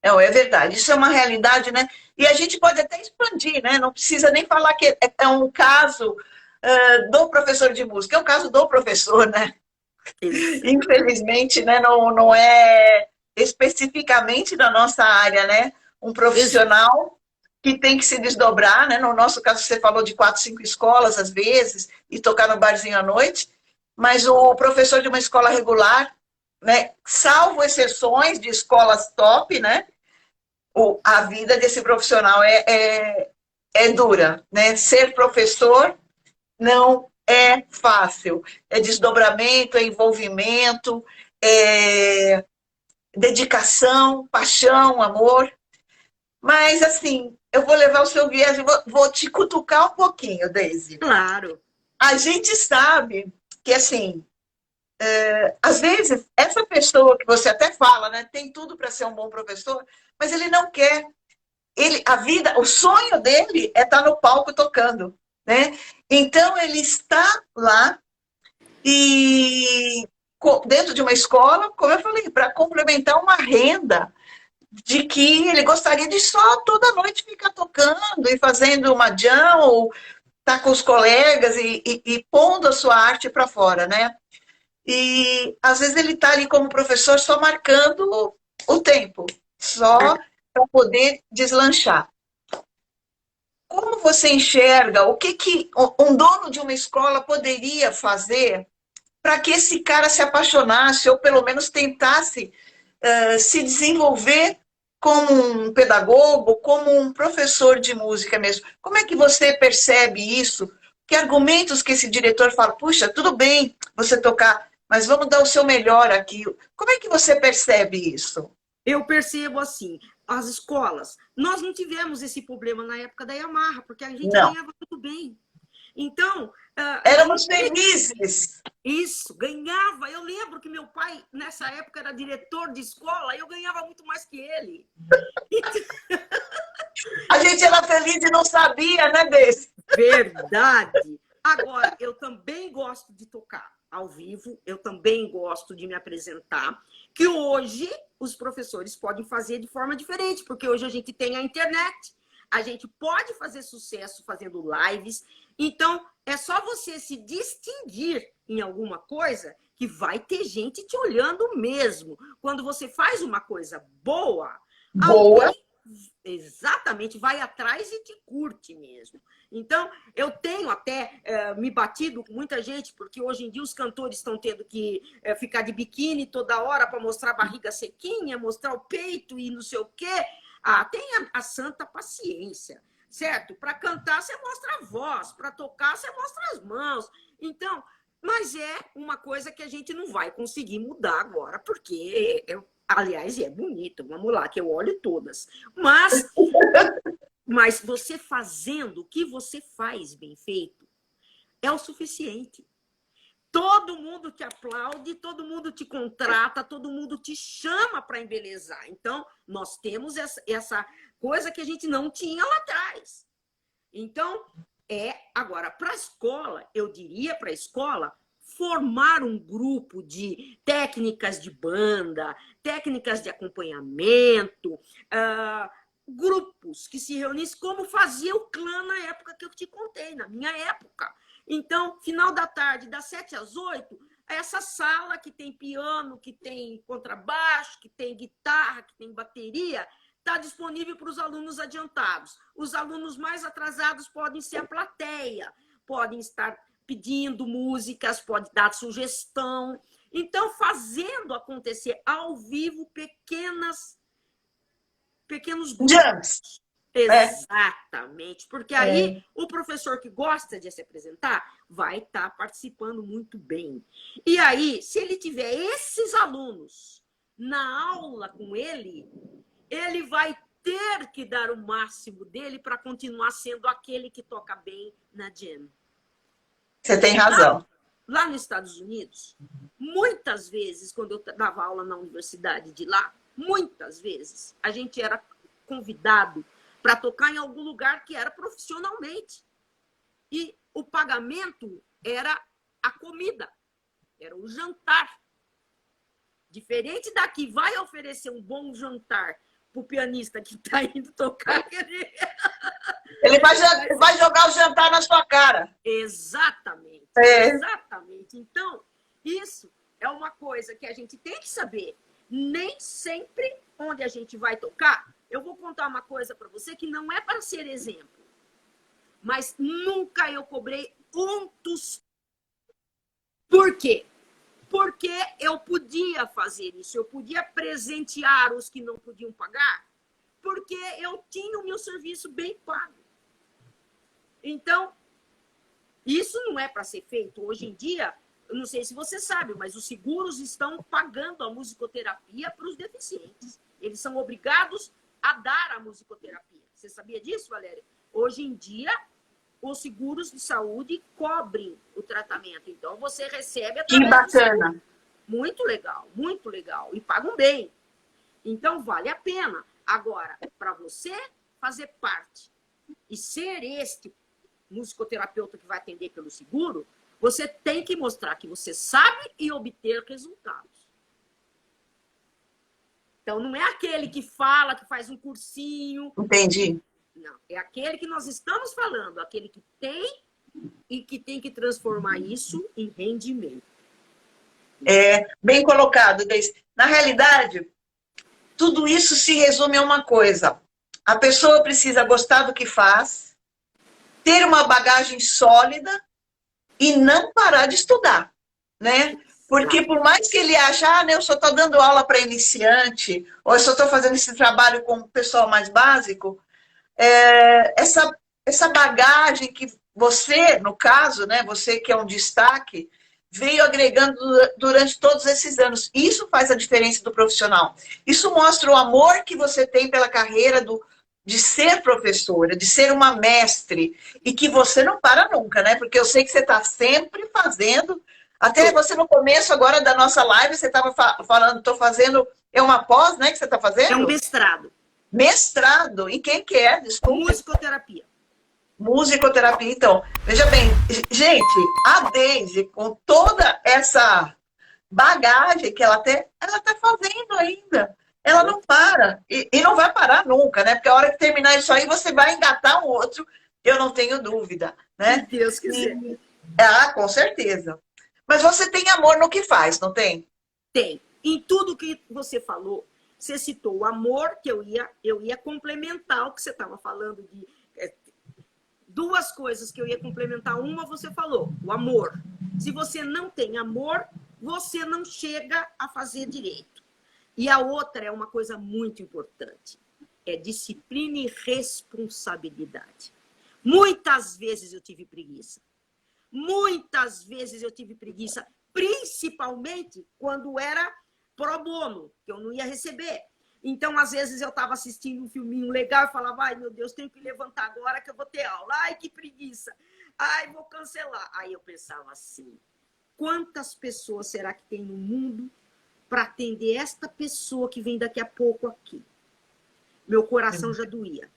[SPEAKER 3] Não, é verdade, isso é uma realidade, né? E a gente pode até expandir, né? Não precisa nem falar que é um caso do professor de música, é um caso do professor, né? Infelizmente, né, não é especificamente da nossa área, né? Um profissional que tem que se desdobrar, né? No nosso caso, você falou de 4, 5 escolas, às vezes, e tocar no barzinho à noite, mas o professor de uma escola regular, né, salvo exceções de escolas top, né? A vida desse profissional é dura, né? Ser professor não é fácil. É desdobramento, é envolvimento, é dedicação, paixão, amor. Mas, assim, eu vou levar o seu viés e vou te cutucar um pouquinho, Deise.
[SPEAKER 2] Claro.
[SPEAKER 3] A gente sabe que, assim, às vezes, essa pessoa que você até fala, né, tem tudo para ser um bom professor, mas ele não quer. O sonho dele é estar no palco tocando, né? Então, ele está lá e dentro de uma escola, como eu falei, para complementar uma renda de que ele gostaria de só toda noite ficar tocando e fazendo uma jam ou estar com os colegas e pondo a sua arte para fora, né? E às vezes ele está ali como professor só marcando o tempo, só para poder deslanchar. Como você enxerga o que um dono de uma escola poderia fazer para que esse cara se apaixonasse ou pelo menos tentasse se desenvolver como um pedagogo, como um professor de música mesmo? Como é que você percebe isso? Que argumentos que esse diretor fala, puxa, tudo bem você tocar, mas vamos dar o seu melhor aqui. Como é que você percebe isso?
[SPEAKER 2] Eu percebo assim, as escolas, nós não tivemos esse problema na época da Yamaha, porque a gente ganhava muito bem. Então,
[SPEAKER 3] Éramos felizes.
[SPEAKER 2] isso, ganhava. Eu lembro que meu pai, nessa época, era diretor de escola, e eu ganhava muito mais que ele.
[SPEAKER 3] A gente era feliz e não sabia, né, Deise?
[SPEAKER 2] Verdade. Agora, eu também gosto de tocar ao vivo, eu também gosto de me apresentar, que hoje os professores podem fazer de forma diferente, porque hoje a gente tem a internet, a gente pode fazer sucesso fazendo lives, então é só você se distinguir em alguma coisa que vai ter gente te olhando mesmo. Quando você faz uma coisa boa,
[SPEAKER 3] Boa.
[SPEAKER 2] Exatamente, vai atrás e te curte mesmo. Então, eu tenho até me batido com muita gente, porque hoje em dia os cantores estão tendo que ficar de biquíni toda hora para mostrar a barriga sequinha, mostrar o peito e não sei o quê. Tenha a santa paciência, certo? Para cantar, você mostra a voz, para tocar, você mostra as mãos. Então, mas é uma coisa que a gente não vai conseguir mudar agora, porque aliás, é bonito, vamos lá, que eu olho todas. Mas você fazendo o que você faz bem feito é o suficiente. Todo mundo te aplaude, todo mundo te contrata, todo mundo te chama para embelezar. Então, nós temos essa coisa que a gente não tinha lá atrás. Então, agora, para a escola, eu diria para a escola, formar um grupo de técnicas de banda, técnicas de acompanhamento, grupos que se reunissem, como fazia o clã na época que eu te contei, na minha época. Então, final da tarde, das 7 às 8, essa sala que tem piano, que tem contrabaixo, que tem guitarra, que tem bateria, está disponível para os alunos adiantados. Os alunos mais atrasados podem ser a plateia, podem estar pedindo músicas, pode dar sugestão. Então, fazendo acontecer ao vivo pequenos grupos.
[SPEAKER 3] Jams.
[SPEAKER 2] Exatamente. Porque aí o professor que gosta de se apresentar vai estar participando muito bem. E aí, se ele tiver esses alunos na aula com ele, ele vai ter que dar o máximo dele para continuar sendo aquele que toca bem na jam.
[SPEAKER 3] Você tem razão.
[SPEAKER 2] Lá nos Estados Unidos, muitas vezes, quando eu dava aula na universidade de lá, muitas vezes, a gente era convidado para tocar em algum lugar que era profissionalmente. E o pagamento era a comida, era o jantar. Diferente daqui, vai oferecer um bom jantar para o pianista que está indo tocar.
[SPEAKER 3] Ele vai jogar o jantar na sua cara.
[SPEAKER 2] Exatamente. Exatamente. Então, isso é uma coisa que a gente tem que saber. Nem sempre onde a gente vai tocar, eu vou contar uma coisa para você que não é para ser exemplo, mas nunca eu cobrei um tostão. Por quê? Porque eu podia fazer isso, eu podia presentear os que não podiam pagar, porque eu tinha o meu serviço bem pago. Então, isso não é para ser feito. Hoje em dia, eu não sei se você sabe, mas os seguros estão pagando a musicoterapia para os deficientes. Eles são obrigados a dar a musicoterapia. Você sabia disso, Valéria? Hoje em dia, os seguros de saúde cobrem o tratamento. Então, você recebe através
[SPEAKER 3] Que bacana.
[SPEAKER 2] Muito legal, muito legal. E pagam bem. Então, vale a pena. Agora, para você fazer parte e ser este musicoterapeuta que vai atender pelo seguro, você tem que mostrar que você sabe e obter resultados. Então, não é aquele que fala, que faz um cursinho.
[SPEAKER 3] Entendi.
[SPEAKER 2] Não, é aquele que nós estamos falando, aquele que tem e que tem que transformar isso em rendimento.
[SPEAKER 3] Bem colocado, Deise. Na realidade, tudo isso se resume a uma coisa. A pessoa precisa gostar do que faz, ter uma bagagem sólida e não parar de estudar, né? Porque por mais que ele ache, eu só estou dando aula para iniciante, ou eu só estou fazendo esse trabalho com o pessoal mais básico, essa bagagem que você, no caso, né, você que é um destaque, veio agregando durante todos esses anos. Isso faz a diferença do profissional. Isso mostra o amor que você tem pela carreira, de ser professora, de ser uma mestre, e que você não para nunca, né? Porque eu sei que você está sempre fazendo, até você no começo agora da nossa live, você estava falando, estou fazendo, é uma pós, né, que você está fazendo?
[SPEAKER 2] É um mestrado.
[SPEAKER 3] Mestrado, em que é? Desculpa.
[SPEAKER 2] Musicoterapia.
[SPEAKER 3] Musicoterapia, então, veja bem, gente, a Deise, com toda essa bagagem que ela tem, ela está fazendo ainda. Ela não para. E não vai parar nunca, né? Porque a hora que terminar isso aí, você vai engatar um outro, eu não tenho dúvida, né?
[SPEAKER 2] Se Deus quiser.
[SPEAKER 3] Com certeza. Mas você tem amor no que faz, não tem?
[SPEAKER 2] Tem. Em tudo que você falou, você citou o amor, que eu ia complementar o que você estava falando de duas coisas que eu ia complementar. Uma você falou, o amor. Se você não tem amor, você não chega a fazer direito. E a outra é uma coisa muito importante. É disciplina e responsabilidade. Muitas vezes eu tive preguiça. Muitas vezes eu tive preguiça, principalmente quando era pro bono, que eu não ia receber. Então, às vezes, eu estava assistindo um filminho legal e falava, ai, meu Deus, tenho que levantar agora que eu vou ter aula. Ai, que preguiça. Ai, vou cancelar. Aí eu pensava assim, quantas pessoas será que tem no mundo para atender esta pessoa que vem daqui a pouco aqui? Meu coração já doía.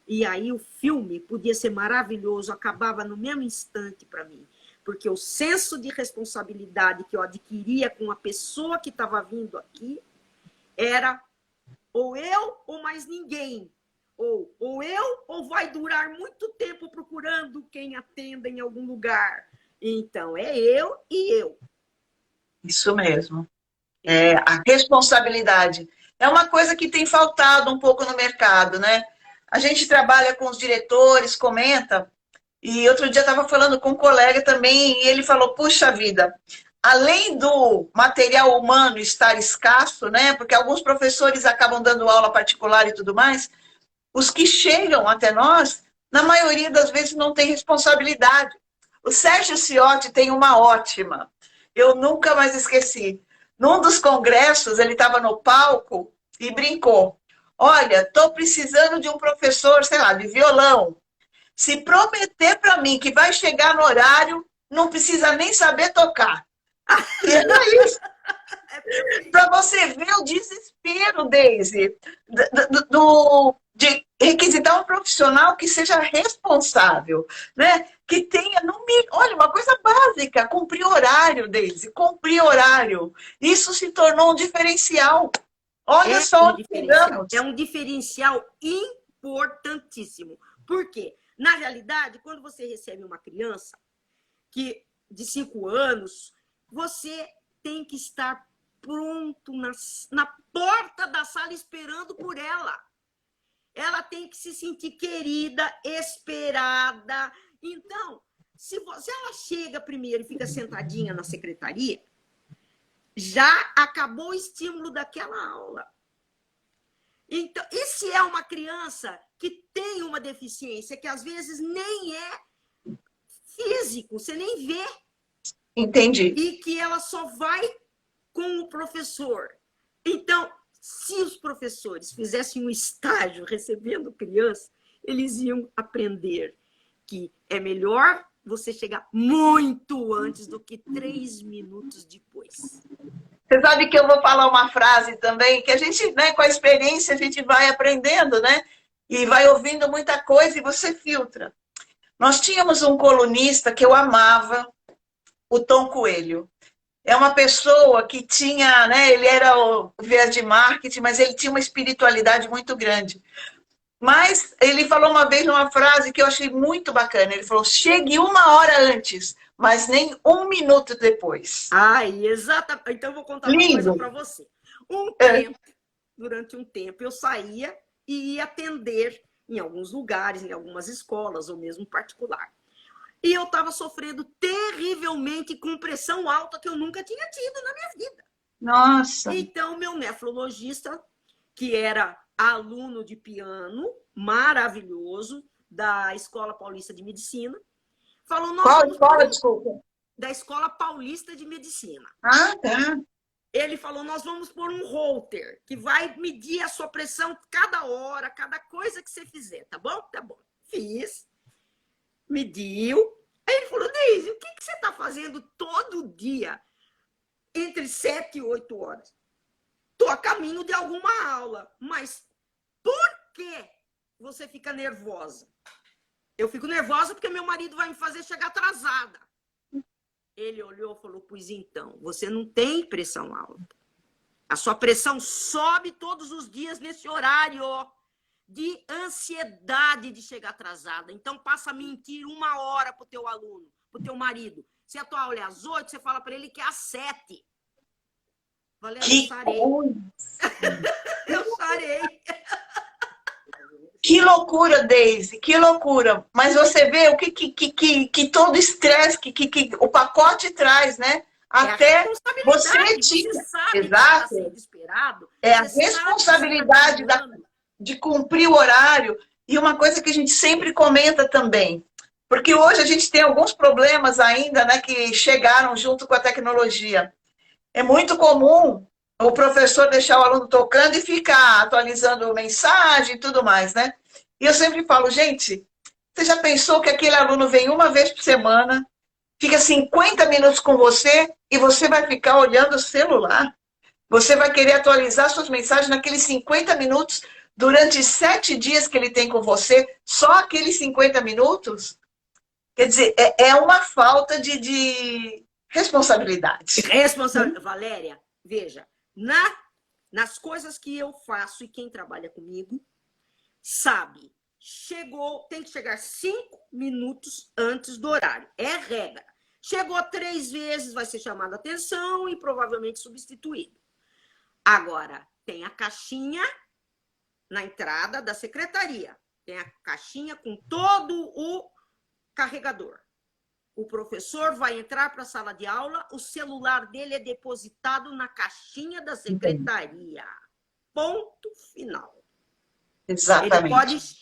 [SPEAKER 2] E aí o filme podia ser maravilhoso, acabava no mesmo instante para mim. Porque o senso de responsabilidade que eu adquiria com a pessoa que estava vindo aqui era ou eu ou mais ninguém. Ou eu ou vai durar muito tempo procurando quem atenda em algum lugar. Então, é eu e eu.
[SPEAKER 3] Isso mesmo. A responsabilidade. É uma coisa que tem faltado um pouco no mercado, né? A gente trabalha com os diretores, comenta, e outro dia estava falando com um colega também, e ele falou, puxa vida, além do material humano estar escasso, né? Porque alguns professores acabam dando aula particular e tudo mais, os que chegam até nós, na maioria das vezes não tem responsabilidade. O Sérgio Ciotti tem uma ótima, eu nunca mais esqueci. Num dos congressos, ele estava no palco e brincou. Olha, estou precisando de um professor, sei lá, de violão. Se prometer para mim que vai chegar no horário, não precisa nem saber tocar. E era isso. Para você ver o desespero, Deise, de requisitar um profissional que seja responsável, né? Que tenha, olha, uma coisa básica, cumprir horário, Deise, cumprir horário. Isso se tornou um diferencial. Olha só onde chegamos.
[SPEAKER 2] É um diferencial importantíssimo. Por quê? Na realidade, quando você recebe uma criança de 5 anos, você tem que estar pronto na porta da sala esperando por ela. Ela tem que se sentir querida, esperada. Então, se ela chega primeiro e fica sentadinha na secretaria, já acabou o estímulo daquela aula. Então, e se é uma criança que tem uma deficiência, que às vezes nem é físico, você nem vê.
[SPEAKER 3] Entendi.
[SPEAKER 2] E que ela só vai com o professor. Então, se os professores fizessem um estágio recebendo criança, eles iam aprender que é melhor você chegar muito antes do que 3 minutos depois.
[SPEAKER 3] Você sabe que eu vou falar uma frase também, que a gente, né, com a experiência, a gente vai aprendendo, né? E vai ouvindo muita coisa e você filtra. Nós tínhamos um colunista que eu amava, o Tom Coelho. É uma pessoa que tinha, né, ele era o viés de marketing, mas ele tinha uma espiritualidade muito grande. Mas ele falou uma vez uma frase que eu achei muito bacana. Ele falou, chegue 1 hora antes, mas nem 1 minuto depois.
[SPEAKER 2] Ai, exatamente. Então, eu vou contar uma coisa para você. Durante um tempo, eu saía e ia atender em alguns lugares, em algumas escolas, ou mesmo particular. E eu estava sofrendo terrivelmente com pressão alta que eu nunca tinha tido na minha vida.
[SPEAKER 3] Nossa!
[SPEAKER 2] Então, meu nefrologista, que era aluno de piano, maravilhoso, da Escola Paulista de Medicina, falou...
[SPEAKER 3] Qual escola, desculpa?
[SPEAKER 2] Da Escola Paulista de Medicina.
[SPEAKER 3] Ah, tá.
[SPEAKER 2] ele falou, nós vamos pôr um holter, que vai medir a sua pressão cada hora, cada coisa que você fizer, tá bom? Tá bom. Fiz, mediu. Aí ele falou, Deise, o que você está fazendo todo dia, entre 7 e 8 horas? Estou a caminho de alguma aula, mas por que você fica nervosa? Eu fico nervosa porque meu marido vai me fazer chegar atrasada. Ele olhou e falou, pois então, você não tem pressão alta. A sua pressão sobe todos os dias nesse horário de ansiedade de chegar atrasada. Então, passa a mentir 1 hora para o teu aluno, para o teu marido. Se a tua aula é às 8, você fala para ele que é às 7. Valéria, eu sarei. Eu sarei.
[SPEAKER 3] Que loucura, Deise, que loucura. Mas você vê o que todo estresse que o pacote traz, né? Até você tinha.
[SPEAKER 2] Você sabe
[SPEAKER 3] Exato.
[SPEAKER 2] Que está sendo esperado.
[SPEAKER 3] É a responsabilidade de cumprir o horário. E uma coisa que a gente sempre comenta também, porque hoje a gente tem alguns problemas ainda, né, que chegaram junto com a tecnologia. É muito comum o professor deixar o aluno tocando e ficar atualizando mensagem e tudo mais, né? E eu sempre falo, gente, você já pensou que aquele aluno vem uma vez por semana, fica 50 minutos com você e você vai ficar olhando o celular? Você vai querer atualizar suas mensagens naqueles 50 minutos durante 7 dias que ele tem com você, só aqueles 50 minutos? Quer dizer, é uma falta de responsabilidade.
[SPEAKER 2] Valéria, veja, nas coisas que eu faço e quem trabalha comigo sabe, tem que chegar 5 minutos antes do horário. É regra. Chegou 3 vezes, vai ser chamado a atenção e provavelmente substituído. Agora, tem a caixinha na entrada da secretaria. Tem a caixinha com todo o carregador. O professor vai entrar para a sala de aula, o celular dele é depositado na caixinha da secretaria. Ponto final.
[SPEAKER 3] Exatamente.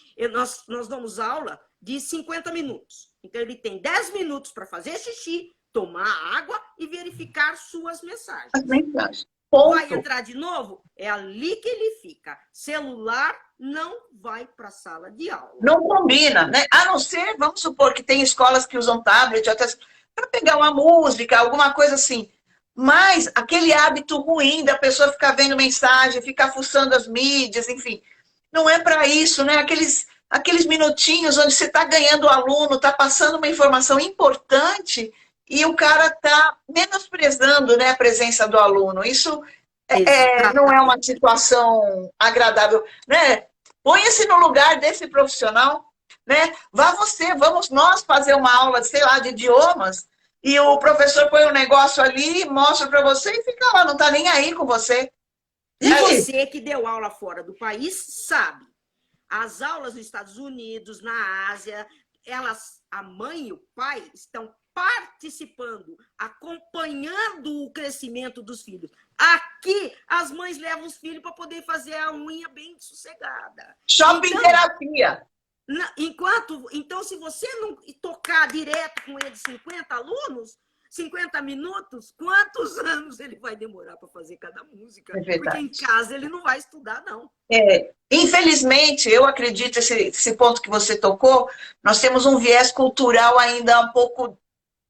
[SPEAKER 2] Nós damos aula de 50 minutos. Então, ele tem 10 minutos para fazer xixi, tomar água e verificar suas mensagens.
[SPEAKER 3] As mensagens. Ponto.
[SPEAKER 2] Vai entrar de novo? É ali que ele fica. Celular não vai para a sala de aula.
[SPEAKER 3] Não combina, né? A não ser, vamos supor que tem escolas que usam tablet até para pegar uma música, alguma coisa assim. Mas aquele hábito ruim da pessoa ficar vendo mensagem, ficar fuçando as mídias, enfim, não é para isso, né? Aqueles minutinhos onde você está ganhando o aluno, está passando uma informação importante e o cara está menosprezando, né, a presença do aluno. Isso não é uma situação agradável, né? Ponha-se no lugar desse profissional, né? Vamos nós fazer uma aula, sei lá, de idiomas e o professor põe um negócio ali, mostra para você e fica lá, não está nem aí com você.
[SPEAKER 2] E você que deu aula fora do país sabe. As aulas nos Estados Unidos, na Ásia, a mãe e o pai estão participando, acompanhando o crescimento dos filhos. Aqui, as mães levam os filhos para poder fazer a unha bem sossegada.
[SPEAKER 3] Shopping terapia.
[SPEAKER 2] Então, se você não tocar direto com eles 50 alunos, 50 minutos, quantos anos ele vai demorar para fazer cada música?
[SPEAKER 3] É verdade.
[SPEAKER 2] Porque em casa ele não vai estudar, não.
[SPEAKER 3] Infelizmente, eu acredito, esse ponto que você tocou, nós temos um viés cultural ainda um pouco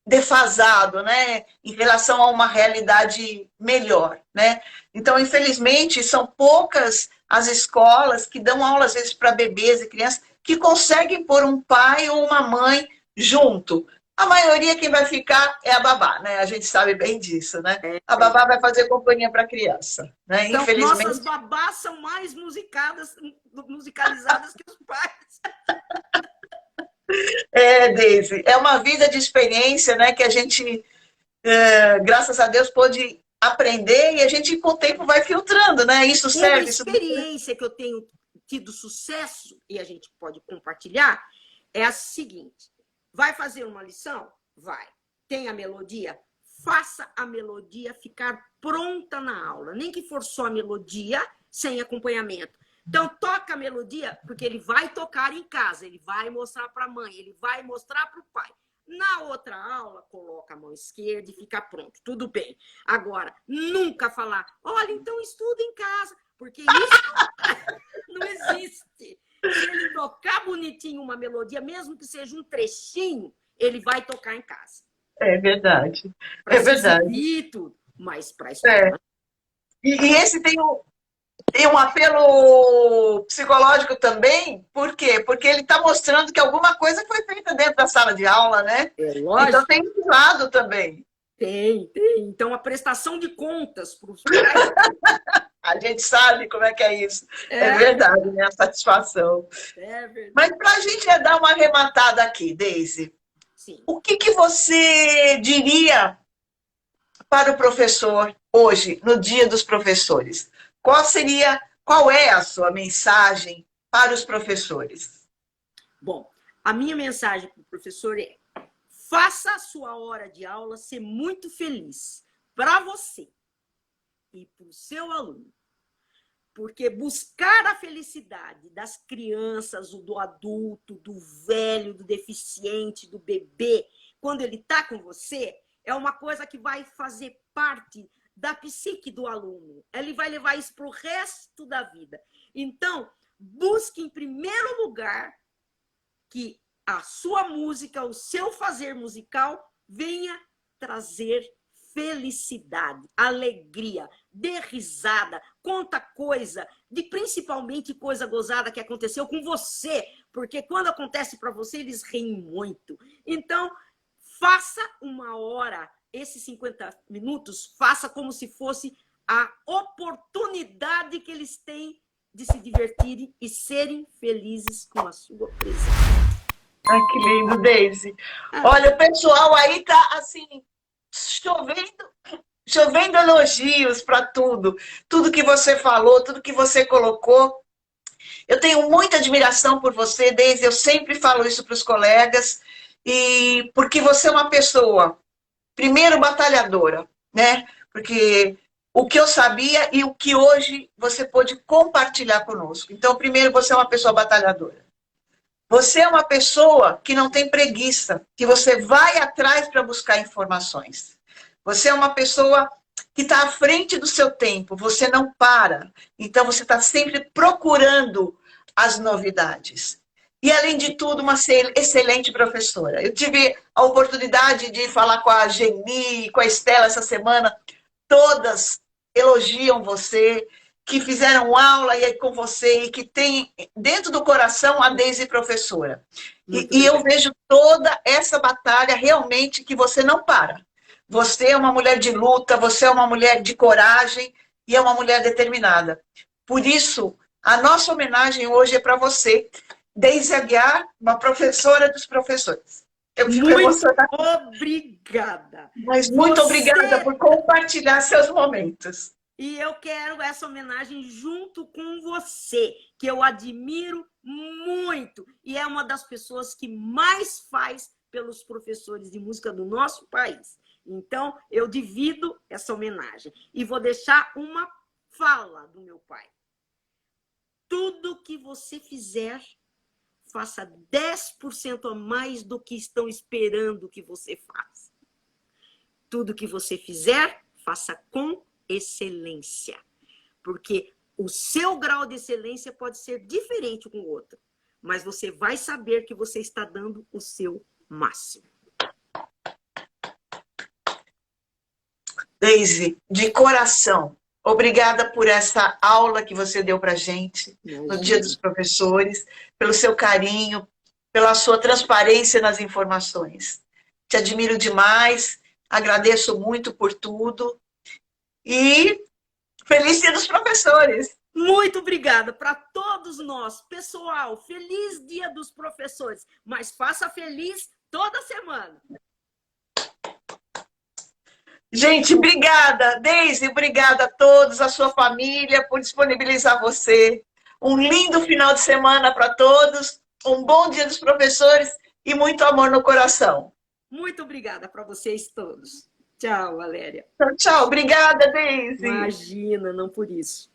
[SPEAKER 3] defasado, né, em relação a uma realidade melhor, né? Então, infelizmente, são poucas as escolas que dão aula, às vezes, para bebês e crianças, que conseguem pôr um pai ou uma mãe junto. A maioria quem vai ficar é a babá, né? A gente sabe bem disso, né? A babá vai fazer companhia para a criança, né?
[SPEAKER 2] Então,
[SPEAKER 3] infelizmente.
[SPEAKER 2] Nossas babás são mais musicalizadas que os pais.
[SPEAKER 3] Deise, é uma vida de experiência, né? Que a gente, graças a Deus, pôde aprender e a gente, com o tempo, vai filtrando, né? Isso serve.
[SPEAKER 2] Uma experiência que eu tenho tido sucesso, e a gente pode compartilhar, é a seguinte. Vai fazer uma lição? Vai. Tem a melodia? Faça a melodia ficar pronta na aula. Nem que for só a melodia, sem acompanhamento. Então, toca a melodia, porque ele vai tocar em casa, ele vai mostrar para a mãe, ele vai mostrar para o pai. Na outra aula, coloca a mão esquerda e fica pronto, tudo bem. Agora, nunca falar, olha, então estuda em casa, porque isso não existe. Se ele tocar bonitinho uma melodia, mesmo que seja um trechinho, ele vai tocar em casa.
[SPEAKER 3] É verdade.
[SPEAKER 2] Para
[SPEAKER 3] É
[SPEAKER 2] se
[SPEAKER 3] verdade.
[SPEAKER 2] exibir e tudo, mas para
[SPEAKER 3] É.
[SPEAKER 2] estudar.
[SPEAKER 3] E esse tem um apelo psicológico também, por quê? Porque ele está mostrando que alguma coisa foi feita dentro da sala de aula, né?
[SPEAKER 2] É
[SPEAKER 3] Então
[SPEAKER 2] lógico.
[SPEAKER 3] tem esse lado também.
[SPEAKER 2] Tem. Então, a prestação de contas para os pais.
[SPEAKER 3] A gente sabe como é que é isso. É verdade, né? A satisfação.
[SPEAKER 2] É verdade.
[SPEAKER 3] Mas para a gente dar uma arrematada aqui, Deise,
[SPEAKER 2] Sim.
[SPEAKER 3] o que você diria para o professor hoje, no Dia dos Professores? Qual é a sua mensagem para os professores?
[SPEAKER 2] Bom, a minha mensagem para o professor é: faça a sua hora de aula ser muito feliz para você e para o seu aluno. Porque buscar a felicidade das crianças, do adulto, do velho, do deficiente, do bebê, quando ele está com você, é uma coisa que vai fazer parte da psique do aluno. Ele vai levar isso para o resto da vida. Então, busque em primeiro lugar que a sua música, o seu fazer musical, venha trazer felicidade, alegria, dê risada, conta coisa, principalmente coisa gozada que aconteceu com você, porque quando acontece para você, eles riem muito. Então, faça uma hora, esses 50 minutos, faça como se fosse a oportunidade que eles têm de se divertirem e serem felizes com a sua presença.
[SPEAKER 3] Ai, que lindo, Deise. Olha, o pessoal aí tá assim, chovendo elogios para tudo. Tudo que você falou, tudo que você colocou. Eu tenho muita admiração por você, Deise. Eu sempre falo isso para os colegas. E porque você é uma pessoa, primeiro, batalhadora, né? Porque o que eu sabia e o que hoje você pôde compartilhar conosco. Então, primeiro, você é uma pessoa batalhadora. Você é uma pessoa que não tem preguiça, que você vai atrás para buscar informações. Você é uma pessoa que está à frente do seu tempo, você não para. Então, você está sempre procurando as novidades. E, além de tudo, uma excelente professora. Eu tive a oportunidade de falar com a Geni, com a Estela essa semana. Todas elogiam você, que fizeram aula com você e que tem dentro do coração a Deise professora. E eu vejo toda essa batalha realmente que você não para. Você é uma mulher de luta, você é uma mulher de coragem e é uma mulher determinada. Por isso, a nossa homenagem hoje é para você, Deise Aguiar, uma professora dos professores. Eu fico emocionada.
[SPEAKER 2] Obrigada.
[SPEAKER 3] Mas muito obrigada por compartilhar seus momentos.
[SPEAKER 2] E eu quero essa homenagem junto com você, que eu admiro muito. E é uma das pessoas que mais faz pelos professores de música do nosso país. Então, eu divido essa homenagem. E vou deixar uma fala do meu pai. Tudo que você fizer, faça 10% a mais do que estão esperando que você faça. Tudo que você fizer, faça com excelência. Porque o seu grau de excelência pode ser diferente com o outro, mas você vai saber que você está dando o seu máximo.
[SPEAKER 3] Deise, de coração, obrigada por essa aula que você deu para a gente no Dia dos Professores, pelo seu carinho, pela sua transparência nas informações. Te admiro demais, agradeço muito por tudo. E feliz Dia dos Professores!
[SPEAKER 2] Muito obrigada para todos nós. Pessoal, feliz Dia dos Professores, mas faça feliz toda semana.
[SPEAKER 3] Gente, obrigada, Deise, obrigada a todos, a sua família, por disponibilizar você. Um lindo final de semana para todos, um bom Dia dos Professores e muito amor no coração.
[SPEAKER 2] Muito obrigada para vocês todos. Tchau, Valéria.
[SPEAKER 3] Tchau, tchau. Obrigada, Deise.
[SPEAKER 2] Imagina, não por isso.